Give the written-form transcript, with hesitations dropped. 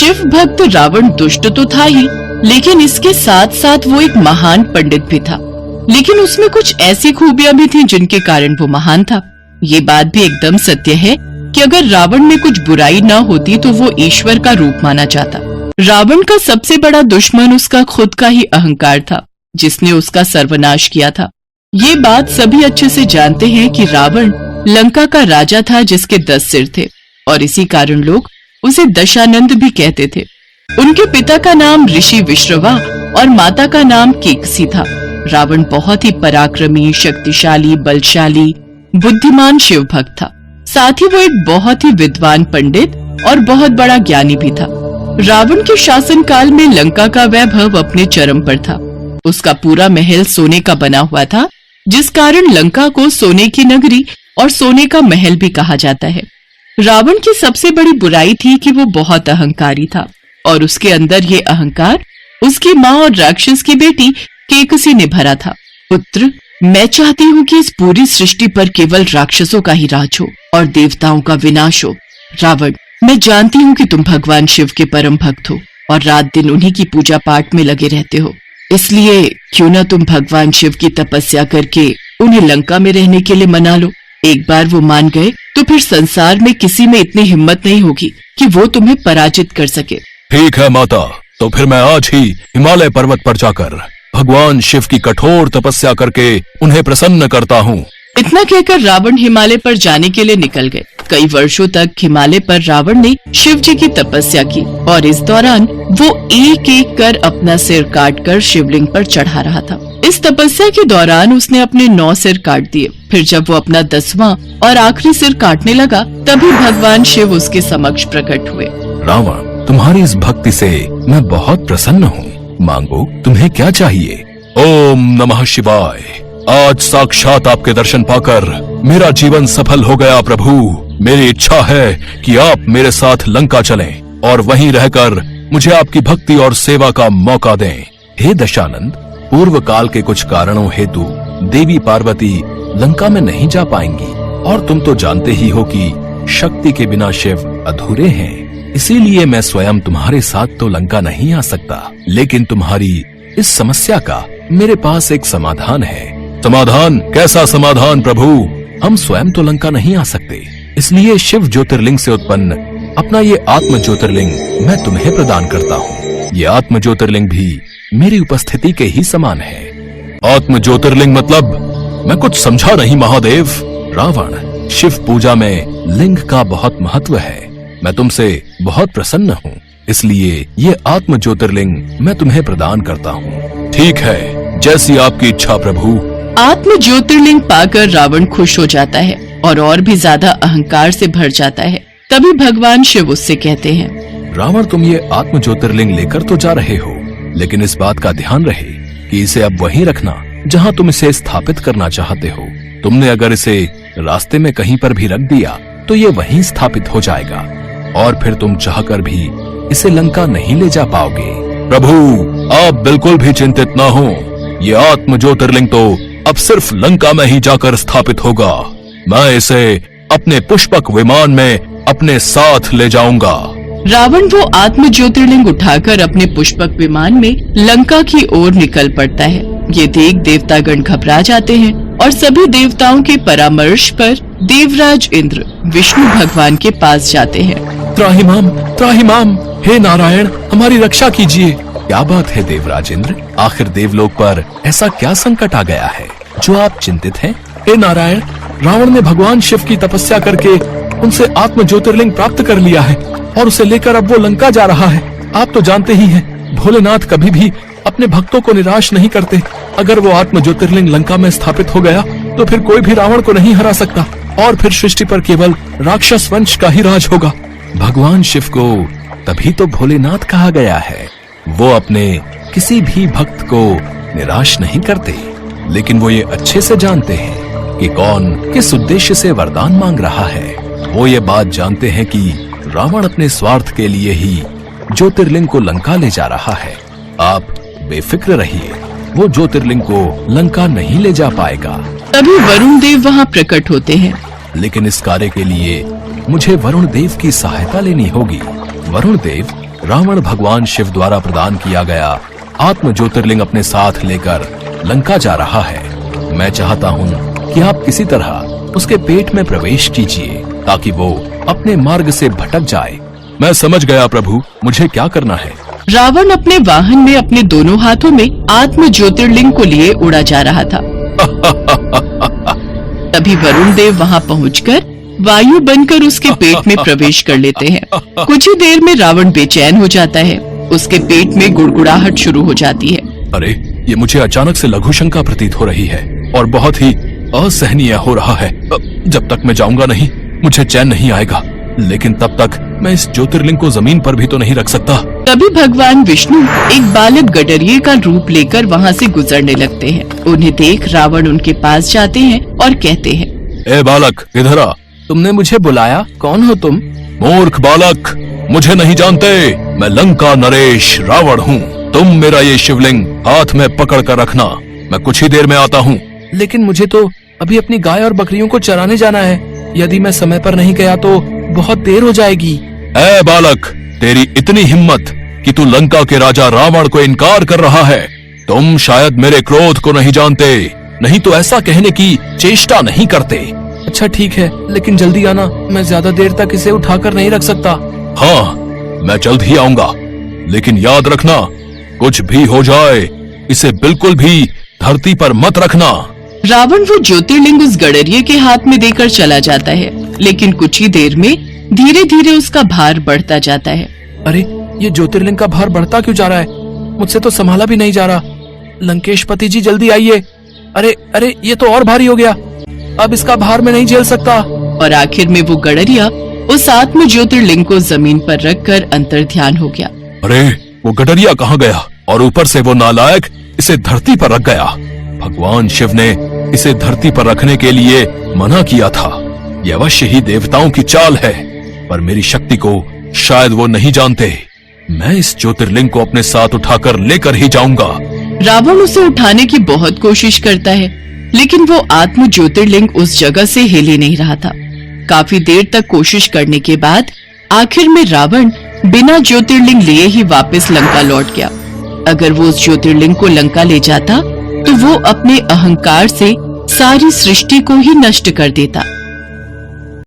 शिव भक्त रावण दुष्ट तो था ही, लेकिन इसके साथ साथ वो एक महान पंडित भी था। लेकिन उसमें कुछ ऐसी खूबियां भी थी जिनके कारण वो महान था। ये बात भी एकदम सत्य है कि अगर रावण में कुछ बुराई न होती तो वो ईश्वर का रूप माना जाता। रावण का सबसे बड़ा दुश्मन उसका खुद का ही अहंकार था, जिसने उसका सर्वनाश किया था। ये बात सभी अच्छे से जानते हैं कि रावण लंका का राजा था जिसके 10 सिर थे, और इसी कारण लोग उसे दशानंद भी कहते थे। उनके पिता का नाम ऋषि विश्रवा और माता का नाम केकसी था। रावण बहुत ही पराक्रमी, शक्तिशाली, बलशाली, बुद्धिमान शिव भक्त था। साथ ही वो एक बहुत ही विद्वान पंडित और बहुत बड़ा ज्ञानी भी था। रावण के शासन काल में लंका का वैभव अपने चरम पर था। उसका पूरा महल सोने का बना हुआ था, जिस कारण लंका को सोने की नगरी और सोने का महल भी कहा जाता है। रावण की सबसे बड़ी बुराई थी कि वो बहुत अहंकारी था, और उसके अंदर ये अहंकार उसकी माँ और राक्षस की बेटी केकसी ने भरा था। पुत्र, मैं चाहती हूँ कि इस पूरी सृष्टि पर केवल राक्षसों का ही राज हो और देवताओं का विनाश हो। रावण, मैं जानती हूँ कि तुम भगवान शिव के परम भक्त हो और रात दिन उन्हीं की पूजा पाठ में लगे रहते हो। इसलिए क्यों न तुम भगवान शिव की तपस्या करके उन्हें लंका में रहने के लिए मना लो। एक बार वो मान गए तो फिर संसार में किसी में इतनी हिम्मत नहीं होगी कि वो तुम्हें पराजित कर सके। ठीक है माता, तो फिर मैं आज ही हिमालय पर्वत पर जाकर भगवान शिव की कठोर तपस्या करके उन्हें प्रसन्न करता हूँ। इतना कहकर रावण हिमालय पर जाने के लिए निकल गए। कई वर्षों तक हिमालय पर रावण ने शिव जी की तपस्या की, और इस दौरान वो एक एक कर अपना सिर काटकर शिवलिंग पर चढ़ा रहा था। इस तपस्या के दौरान उसने अपने 9 सिर काट दिए। फिर जब वो अपना 10वां और आखिरी सिर काटने लगा, तभी भगवान शिव उसके समक्ष प्रकट हुए। रावण, तुम्हारी इस भक्ति से मैं बहुत प्रसन्न हूँ। मांगो, तुम्हें क्या चाहिए? ओम नमः शिवाय। आज साक्षात आपके दर्शन पाकर मेरा जीवन सफल हो गया प्रभु। मेरी इच्छा है कि आप मेरे साथ लंका चलें और वहीं रहकर मुझे आपकी भक्ति और सेवा का मौका दें। हे दशानंद, पूर्व काल के कुछ कारणों हेतु देवी पार्वती लंका में नहीं जा पाएंगी, और तुम तो जानते ही हो कि शक्ति के बिना शिव अधूरे हैं। इसीलिए मैं स्वयं तुम्हारे साथ तो लंका नहीं आ सकता, लेकिन तुम्हारी इस समस्या का मेरे पास एक समाधान है। समाधान? कैसा समाधान प्रभु? हम स्वयं तो लंका नहीं आ सकते, इसलिए शिव ज्योतिर्लिंग से उत्पन्न अपना ये आत्म ज्योतिर्लिंग मैं तुम्हें प्रदान करता हूँ। ये आत्म ज्योतिर्लिंग भी मेरी उपस्थिति के ही समान है। आत्म ज्योतिर्लिंग मतलब? मैं कुछ समझा नहीं महादेव। रावण, शिव पूजा में लिंग का बहुत महत्व है। मैं तुमसे बहुत प्रसन्न हूँ, इसलिए ये आत्म ज्योतिर्लिंग मैं तुम्हें प्रदान करता हूँ। ठीक है, जैसी आपकी इच्छा प्रभु। आत्म ज्योतिर्लिंग पाकर रावण खुश हो जाता है और भी ज्यादा अहंकार से भर जाता है। तभी भगवान शिव उससे कहते हैं, रावण, तुम ये आत्म ज्योतिर्लिंग लेकर तो जा रहे हो, लेकिन इस बात का ध्यान रहे कि इसे अब वहीं रखना जहाँ तुम इसे स्थापित करना चाहते हो। तुमने अगर इसे रास्ते में कहीं पर भी रख दिया तो ये वहीं स्थापित हो जाएगा, और फिर तुम चाहकर भी इसे लंका नहीं ले जा पाओगे। प्रभु, आप बिल्कुल भी चिंतित ना हो। ये आत्म ज्योतिर्लिंग तो अब सिर्फ लंका में ही जाकर स्थापित होगा। मैं इसे अपने पुष्पक विमान में अपने साथ ले जाऊंगा। रावण वो आत्म ज्योतिर्लिंग उठाकर अपने पुष्पक विमान में लंका की ओर निकल पड़ता है। ये देख देवतागण घबरा जाते हैं और सभी देवताओं के परामर्श पर देवराज इंद्र विष्णु भगवान के पास जाते हैं। त्राहिमाम, त्राहिमाम, हे नारायण, हमारी रक्षा कीजिए। क्या बात है देवराज इंद्र, आखिर देवलोक पर ऐसा क्या संकट आ गया है जो आप चिंतित हैं? हे नारायण, रावण ने भगवान शिव की तपस्या करके उनसे आत्म ज्योतिर्लिंग प्राप्त कर लिया है और उसे लेकर अब वो लंका जा रहा है। आप तो जानते ही हैं, भोलेनाथ कभी भी अपने भक्तों को निराश नहीं करते। अगर वो आत्म ज्योतिर्लिंग लंका में स्थापित हो गया तो फिर कोई भी रावण को नहीं हरा सकता, और फिर सृष्टि पर केवल राक्षस वंश का ही राज होगा। भगवान शिव को तभी तो भोलेनाथ कहा गया है। वो अपने किसी भी भक्त को निराश नहीं करते, लेकिन वो ये अच्छे से जानते हैं कि कौन किस उद्देश्य से वरदान मांग रहा है। वो ये बात जानते हैं कि रावण अपने स्वार्थ के लिए ही ज्योतिर्लिंग को लंका ले जा रहा है। आप बेफिक्र रहिए, वो ज्योतिर्लिंग को लंका नहीं ले जा पाएगा। तभी वरुण देव वहाँ प्रकट होते हैं। लेकिन इस कार्य के लिए मुझे वरुण देव की सहायता लेनी होगी। वरुण देव, रावण भगवान शिव द्वारा प्रदान किया गया आत्म ज्योतिर्लिंग अपने साथ लेकर लंका जा रहा है। मैं चाहता हूँ कि आप किसी तरह उसके पेट में प्रवेश कीजिए ताकि वो अपने मार्ग से भटक जाए। मैं समझ गया प्रभु, मुझे क्या करना है? रावण अपने वाहन में अपने दोनों हाथों में आत्म ज्योतिर्लिंग को लिए उड़ा जा रहा था। तभी वरुण देव वहां पहुंचकर वायु बनकर उसके पेट में प्रवेश कर लेते हैं। कुछ ही देर में रावण बेचैन हो जाता है, उसके पेट में गुड़गुड़ाहट शुरू हो जाती है। अरे, ये मुझे अचानक से लघु शंका प्रतीत हो रही है और बहुत ही असहनीय हो रहा है। जब तक मैं जाऊंगा नहीं, मुझे चैन नहीं आएगा। लेकिन तब तक मैं इस ज्योतिर्लिंग को जमीन पर भी तो नहीं रख सकता। तभी भगवान विष्णु एक बालक गडरिये का रूप लेकर वहाँ से गुजरने लगते हैं। उन्हें देख रावण उनके पास जाते हैं और कहते हैं, ए बालक, इधर आ। तुमने मुझे बुलाया? कौन हो तुम? मूर्ख बालक, मुझे नहीं जानते। मैं लंका नरेश रावण हूँ। तुम मेरा ये शिवलिंग हाथ में पकड़ कर रखना, मैं कुछ ही देर में आता हूँ। लेकिन मुझे तो अभी अपनी गाय और बकरियों को चराने जाना है। यदि मैं समय पर नहीं गया तो बहुत देर हो जाएगी। ए बालक, तेरी इतनी हिम्मत कि तू लंका के राजा रावण को इनकार कर रहा है। तुम शायद मेरे क्रोध को नहीं जानते, नहीं तो ऐसा कहने की चेष्टा नहीं करते। अच्छा ठीक है, लेकिन जल्दी आना, मैं ज्यादा देर तक इसे उठाकर नहीं रख सकता। हाँ, मैं जल्द ही आऊंगा, लेकिन याद रखना, कुछ भी हो जाए इसे बिल्कुल भी धरती पर मत रखना। रावण वो ज्योतिर्लिंग उस गडरिये के हाथ में देकर चला जाता है, लेकिन कुछ ही देर में धीरे धीरे उसका भार बढ़ता जाता है। अरे, ये ज्योतिर्लिंग का भार बढ़ता क्यों जा रहा है? मुझसे तो संभाला भी नहीं जा रहा। लंकेश पति जी, जल्दी आइए। अरे अरे, ये तो और भारी हो गया। अब इसका भार मैं नहीं झेल सकता। और आखिर में वो गडरिया उस आत्म ज्योतिर्लिंग को जमीन पर रखकर अंतर्ध्यान हो गया। अरे, वो गडरिया कहाँ गया? और ऊपर से वो नालायक इसे धरती पर रख गया। भगवान शिव ने इसे धरती पर रखने के लिए मना किया था। यह अवश्य ही देवताओं की चाल है, पर मेरी शक्ति को शायद वो नहीं जानते। मैं इस ज्योतिर्लिंग को अपने साथ उठाकर लेकर ही जाऊंगा। रावण उसे उठाने की बहुत कोशिश करता है, लेकिन वो आत्म ज्योतिर्लिंग उस जगह से हिल ही नहीं रहा था। काफी देर तक कोशिश करने के बाद आखिर में रावण बिना ज्योतिर्लिंग लिए ही वापस लंका लौट गया। अगर वो उस ज्योतिर्लिंग को लंका ले जाता तो वो अपने अहंकार से सारी सृष्टि को ही नष्ट कर देता।